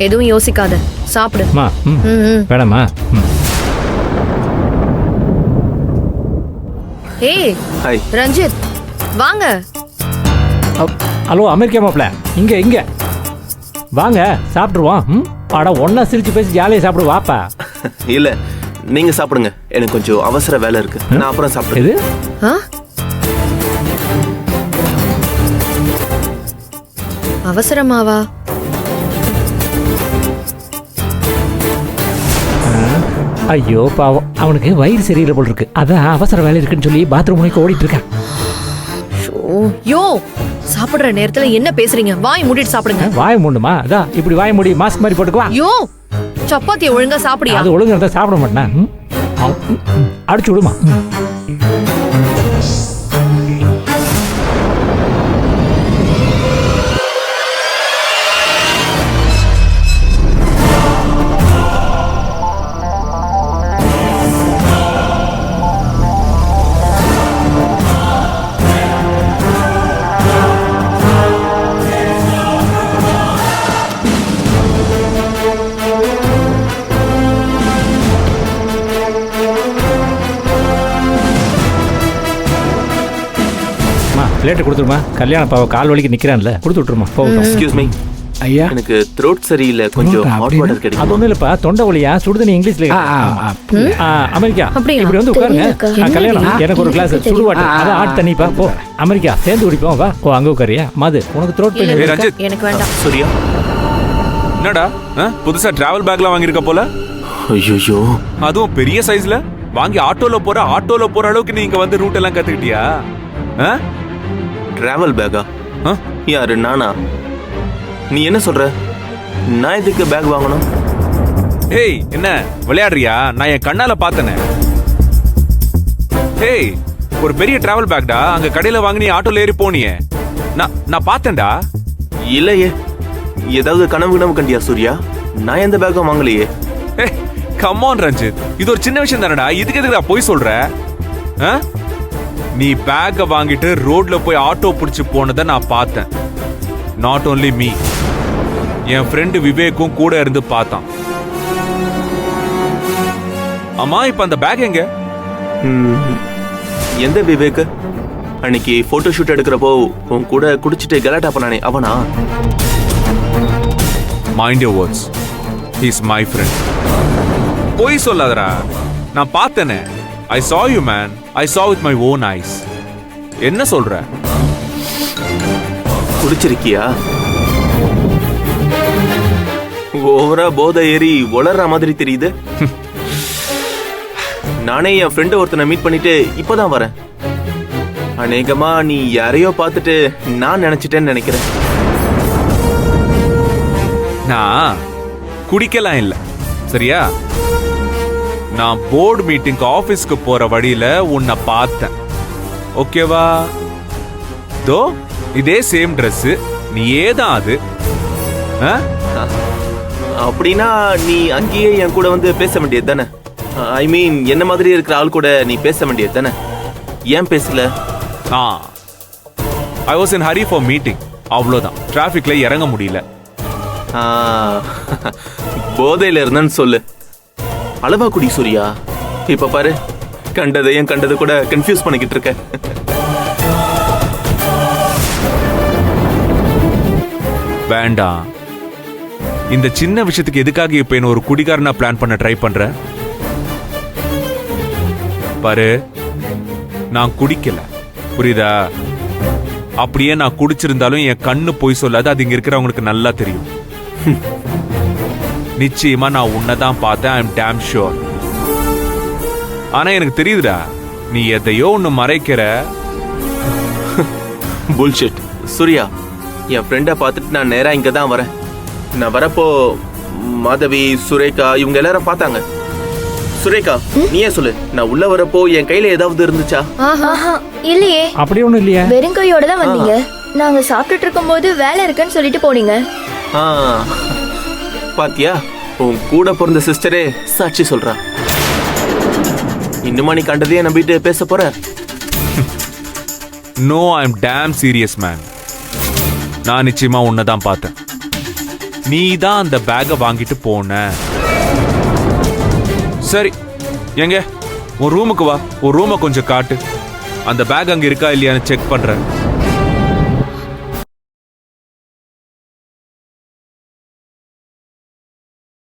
எதுவும் யோசிக்காத, சாப்பிடு. அம்மா வேணாம்மா. ஏய் ஹாய் ரஞ்சித், வாங்க. ஹலோ அமெரிக்கா மாப்பிள்ள, இங்க வாங்க சாப்பிட்ருவோம். அட ஒன்னா சிரிச்சு பேசி ஜாலியாக சாப்பிடு வாப்பா. இல்ல நீங்க சாப்பிடுங்க, எனக்கு கொஞ்சம் அவசர வேலை இருக்கு, நான் அப்புறம் சாப்பிடுறேன். இது அவசரமாவா? ஐயோ பாவம், அவனுக்கு வயிறு சரியில்லை போல் இருக்கு, அதான் அவசர வேலை இருக்குன்னு சொல்லி பாத்ரூம் முனைக்கு ஓடிட்டு இருக்கான். யோ, சாப்பிடுற நேரத்துல என்ன பேசுறீங்க? வாய் மூடிட்டு சாப்பிடுங்க. வாய் மூடுமா? அதான் இப்படி வாய் மூடி மாஸ்க் மாதிரி போட்டுக்குவா. யோ, சப்பாத்தியை ஒழுங்கா சாப்பிடியா? அது ஒழுங்கா இருந்தா சாப்பிட மாட்டேன். அடிச்சு விடுமா. பிளேட்டு கொடுத்துருமா, கல்யாண பாவ கால் வலிக்கு நிற்கிறான்ல, கொடுத்து விட்டுருமா. போகட்டும். எக்ஸ்கியூஸ் மீ ஐயா, எனக்கு த்ரோட் சரியில்லை, கொஞ்சம் ஹாட் வாட்டர் கிடைக்கும். அது ஒன்றும் இல்லைப்பா, தொண்டை வலியா, சுடுதண்ணி இங்கிலீஷ்ல. அமெரிக்கா இப்படி வந்து உட்காருங்க. கல்யாணம் எனக்கு ஒரு கிளாஸ் சுடு வாட்டர், அதான் ஆட் தண்ணிப்பா. போ அமெரிக்கா சேர்ந்து குடிப்போம் வா. ஓ அங்கே உட்காரியா மது, உனக்கு த்ரோட் பெயின். எனக்கு வேண்டாம். சூர்யா என்னடா புதுசா டிராவல் பேக்லாம் வாங்கியிருக்க போல? ஐயோ, அதுவும் பெரிய சைஸ்ல வாங்கி ஆட்டோல போற அளவுக்கு நீங்க வந்து ரூட் எல்லாம் கத்துக்கிட்டியா? டிராவல் பேக்கா? யாரு, நானா? நீ என்ன சொல்ற? நான் எதுக்கு பேக் வாங்கணும்? ஏய் என்ன விளையாடுறியா? நான் என் கண்ணால பார்த்தனே. ஏய் ஒரு பெரிய டிராவல் பேக்டா, அங்க கடையில வாங்கி நீ ஆட்டோல ஏறி போனியே, நான் பார்த்தேன்டா. இல்லையே, ஏதாவது கனவு கண்டியா சூர்யா? நான் எந்த பேக்கும் வாங்கலையே. ஏய் கம் ஆன் ரஞ்சித், இது ஒரு சின்ன விஷயம் தானடா, இதுக்கு எதுக்குடா போய் சொல்ற? நீ பேக்க வாங்கிட்டு ரோட்ல போய் ஆட்டோ பிடிச்சு போனதை நான் பார்த்தேன். நாட் ஓன்லி மீ, என் ஃப்ரெண்டு விவேக்கும் கூட இருந்து பார்த்தான். ஆமா, இப்ப அந்த பேக் எங்க? எந்த விவேக்? அன்னைக்கு போட்டோ ஷூட் எடுக்கிறப்போ உன் கூட குடிச்சிட்டு கலாட்டா பண்ணானே, அவனா? Mind your words, he is my friend. போய் சொல்லாதடா, நான் பார்த்தேனே. I saw you man, I saw with my own eyes. என்ன சொல்ற? குடிச்சிருக்கியா? ஓவரா போதை ஏறி வளர்ற மாதிரி தெரியுது. நானே என் ஃப்ரெண்ட் ஒருத்தனை மீட் பண்ணிட்டு இப்பதான் வரேன். அநேகமா நீ யாரையோ பார்த்துட்டு நான் நினைச்சிட்டேன்னு நினைக்கிறேன். நான் குடிக்கலாம் இல்ல, சரியா? நான் போர்டு மீட்டிங் ஆபீஸ்க்கு போற வழியில உன்னை பார்த்தேன், ஓகேவா? தோ இதே சேம் Dress, நீ ஏதான் அது. அப்படின்னா நீ அங்கேயே என் கூட வந்து பேச வேண்டியது தானே? ஐ மீன் என்ன மாதிரி இருக்கிற ஆள் கூட நீ பேச வேண்டியது தானே? ஏன் பேசல? I was in Hari for meeting, அவ்வளோதான். டிராஃபிக்ல இறங்க முடியல. போதையில இருந்தேன்னு சொல்லு. அளவா குடி சூர்யா. இப்ப பாரு, கண்டதையும் கண்டது கூட கன்ஃபியூஸ் பண்ணிக்கிட்டு இருக்க. வேண்டாம், இந்த சின்ன விஷயத்துக்கு எதுக்காக இப்ப என்ன ஒரு குடிகாரனா பிளான் பண்ண ட்ரை பண்ற? பாரு, நான் குடிக்கல, புரியுதா? அப்படியே நான் குடிச்சிருந்தாலும் என் கண்ணு போய் சொல்லாது, அது இங்க இருக்கிறவங்களுக்கு நல்லா தெரியும். நிச்சயமா நான் உன்னதான் பார்த்தேன், ஐ அம் டேம் ஷூர். ஆனா எனக்கு தெரியுதுடா, நீ எதையோ ஒன்னு மறைக்கிற. புல்ஷிட் சூர்யா. என் ஃப்ரெண்டை பார்த்துட்டு நான் நேரா இங்க தான் வரேன். நான் வரப்போ மாதவி, சுரேகா இவங்க எல்லாரும் பார்த்தாங்க. சுரேகா, நீயே சொல்லு, நான் உள்ள வரப்போ என் கையில ஏதாவது இருந்துச்சா? இல்லையே. அப்படி ஒண்ணும் இல்லையா? வெறும் கையோட தான் வந்தீங்க. நாங்க சாப்பிட்டுட்டு இருக்கும்போது வேலை இருக்குன்னு சொல்லிட்டு போனீங்க. பாத்தியா, உன் கூட பிறந்த சிஸ்டரே சாட்சி சொல்றா. இன்னுமா நீ கண்டதையே நம்பிட்டு பேச போற? நோ, ஐ அம் டேம் சீரியஸ் மேன். நான் நிச்சயமா உன்னதான் பார்த்தேன். நீ தான் அந்த பேக்கை வாங்கிட்டு போன. சரி, எங்க உன் ரூமுக்கு வா. ஒரு ரூமை கொஞ்சம் காட்டு. அந்த பேக் அங்க இருக்கா இல்லையான்னு செக் பண்றேன்.